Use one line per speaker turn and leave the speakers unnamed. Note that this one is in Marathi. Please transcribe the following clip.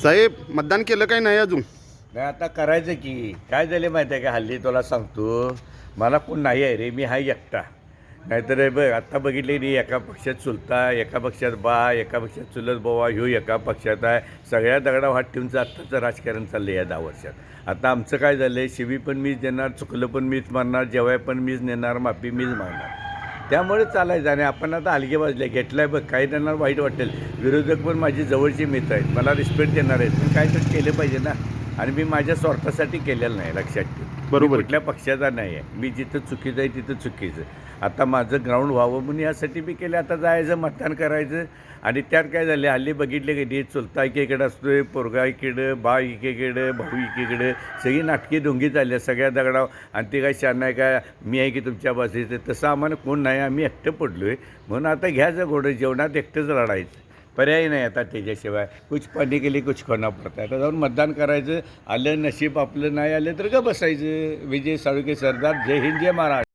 साहेब मतदान केलं काय नाही अजून?
नाही आता करायचं की काय झालं माहिती आहे का हल्ली तुला सांगतो मला कोण नाही आहे रे मी हा एकटा नाहीतर हे बघ आत्ता बघितले रे एका पक्षात चुलता एका पक्षात बा एका पक्षात चुलत बाबा ह्यो एका पक्षात आहे सगळ्या दगडा हात ठेवूनचं आत्ताचं राजकारण चाललं या 10 वर्षात. आता आमचं काय झालं आहे शिवी पण मीच देणार चुकलं पण मीच मारणार जेवाय पण मीच नेणार माफी मीच मागणार त्यामुळे चालायचं आणि आपण आता हलगे वाजले घेतलाय बघ काही त्यांना वाईट वाटेल विरोधक पण माझी जवळची मित्र आहेत मला रिस्पेक्ट देणार आहेत पण काय तर केलं पाहिजे ना आणि मी माझ्या स्वार्थासाठी केलेलं नाही लक्षात ठेव
बरोबर.
कुठल्या पक्षाचा नाही आहे मी जिथं चुकीचं आहे तिथं चुकीचं आता माझं ग्राउंड व्हावं म्हणून यासाठी मी केलं आता जायचं मतदान करायचं आणि त्यात काय झालं हल्ली बघितले कधी चुलता एकीकडं असतोय पोरगा एकीकडं बा एकीकडं भाऊ एकीकडं सगळी नाटकी डोंगी चालली आहेत सगळ्या दगडाव आणि ते काय शान नाही काय मी आहे की तुमच्या बाजूचं तसं आम्हाला कोण नाही आम्ही एकटं पडलो आहे म्हणून आता घ्यायचं घोडं जेवणात एकटंच लढायचं पर्याय नाही आता त्याच्याशिवाय कुछ पाणी केली कुछ खोना पडतं आता जाऊन मतदान करायचं आलं नशीब आपलं नाही आलं तर का बसायचं. विजय साळुंखे सरदार जय हिंद जय महाराज.